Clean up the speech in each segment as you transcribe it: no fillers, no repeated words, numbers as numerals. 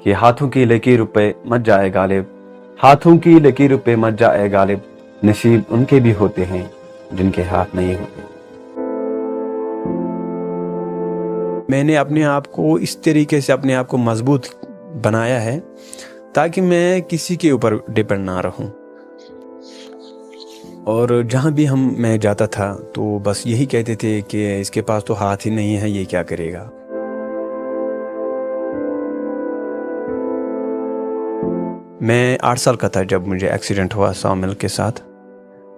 कि हाथों की लकीर पे मत जाए गालिब, हाथों की लकीर पे मत जाए गालिब, नसीब उनके भी होते हैं जिनके हाथ नहीं होते। मैंने अपने आप को इस तरीके से अपने आप को मजबूत बनाया है ताकि मैं किसी के ऊपर डिपेंड ना रहूं। और जहाँ भी मैं जाता था तो बस यही कहते थे कि इसके पास तो हाथ ही नहीं है, ये क्या करेगा। मैं 8 साल का था जब मुझे एक्सीडेंट हुआ सामिल के साथ,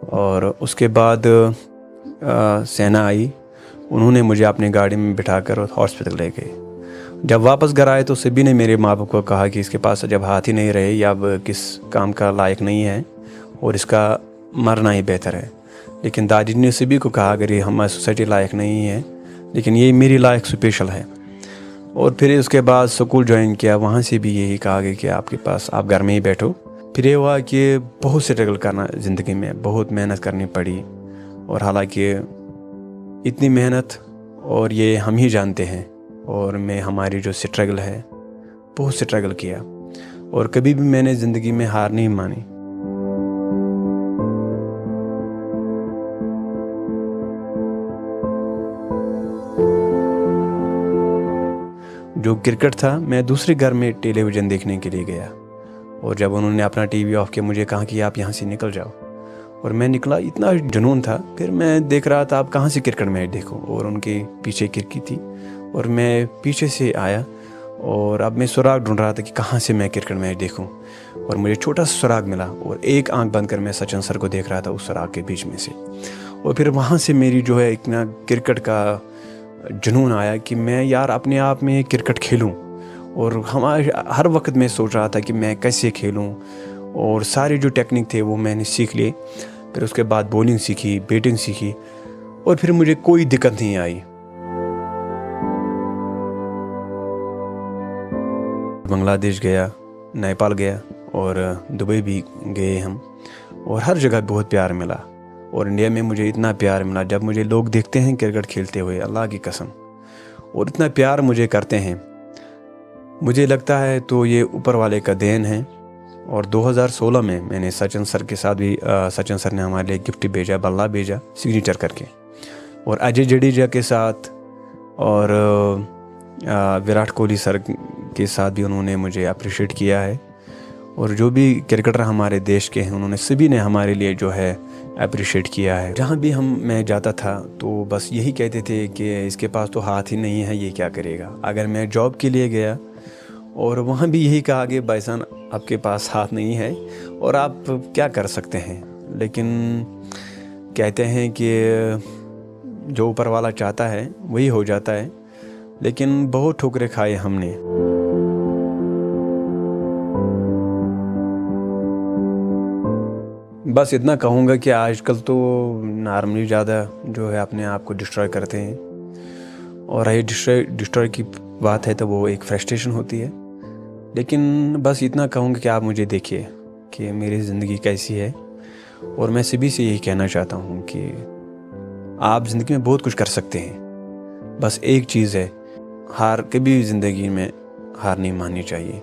और उसके बाद सेना आई, उन्होंने मुझे अपनी गाड़ी में बिठाकर हॉस्पिटल ले गए। जब वापस घर आए तो सभी ने मेरे माँ बाप को कहा कि इसके पास जब हाथ ही नहीं रहे या अब किस काम का लायक नहीं है और इसका मरना ही बेहतर है। लेकिन दादी ने सभी को कहा अगर ये हमारी सोसाइटी लायक नहीं है, लेकिन ये मेरी लायक स्पेशल है। और फिर उसके बाद स्कूल ज्वाइन किया, वहाँ से भी यही कहा गया कि आपके पास आप घर में ही बैठो। फिर ये हुआ कि बहुत स्ट्रगल करना ज़िंदगी में, बहुत मेहनत करनी पड़ी। और हालांकि इतनी मेहनत और ये हम ही जानते हैं, और मैं हमारी जो स्ट्रगल है, बहुत स्ट्रगल किया और कभी भी मैंने ज़िंदगी में हार नहीं मानी। जो क्रिकेट था, मैं दूसरे घर में टेलीविज़न देखने के लिए गया, और जब उन्होंने अपना टीवी ऑफ किया मुझे कहा कि आप यहाँ से निकल जाओ, और मैं निकला। इतना जुनून था। फिर मैं देख रहा था आप कहाँ से क्रिकेट मैच देखो, और उनके पीछे खिड़की थी और मैं पीछे से आया, और अब मैं सुराग ढूंढ रहा था कि कहाँ से मैं क्रिकेट मैच देखूं, और मुझे छोटा सा सुराग मिला और एक आंख बंद कर मैं सचिन सर को देख रहा था उस सुराग के बीच में से। और फिर वहाँ से मेरी जो है इतना क्रिकेट का जुनून आया कि मैं यार अपने आप में क्रिकेट खेलूं, और हर वक्त मैं सोच रहा था कि मैं कैसे खेलूं, और सारे जो टेक्निक थे वो मैंने सीख लिए। फिर उसके बाद बॉलिंग सीखी, बैटिंग सीखी, और फिर मुझे कोई दिक्कत नहीं आई। बांग्लादेश गया, नेपाल गया और दुबई भी गए हम, और हर जगह बहुत प्यार मिला। और इंडिया में मुझे इतना प्यार मिला, जब मुझे लोग देखते हैं क्रिकेट खेलते हुए, अल्लाह की कसम, और इतना प्यार मुझे करते हैं, मुझे लगता है तो ये ऊपर वाले का देन है। और 2016 में मैंने सचिन सर के साथ भी सचिन सर ने हमारे लिए गिफ्ट भेजा, बल्ला भेजा सिग्नेचर करके, और अजय जडेजा के साथ और विराट कोहली सर के साथ भी उन्होंने मुझे अप्रिशिएट किया है। और जो भी क्रिकेटर हमारे देश के हैं, उन्होंने सभी ने हमारे लिए जो है अप्रिशिएट किया है। जहाँ भी मैं जाता था तो बस यही कहते थे कि इसके पास तो हाथ ही नहीं है, ये क्या करेगा। अगर मैं जॉब के लिए गया और वहाँ भी यही कहा कि भाईजान आपके पास हाथ नहीं है और आप क्या कर सकते हैं। लेकिन कहते हैं कि जो ऊपर वाला चाहता है वही हो जाता है, लेकिन बहुत ठोकरें खाए हमने। बस इतना कहूँगा कि आजकल तो नॉर्मली ज़्यादा जो है अपने आप को डिस्ट्रॉय करते हैं, और ये डिस्ट्रॉय की बात है तो वो एक फ्रस्ट्रेशन होती है। लेकिन बस इतना कहूँगा कि आप मुझे देखिए कि मेरी ज़िंदगी कैसी है, और मैं सभी से यही कहना चाहता हूँ कि आप ज़िंदगी में बहुत कुछ कर सकते हैं। बस एक चीज़ है, हार कभी ज़िंदगी में हार नहीं माननी चाहिए।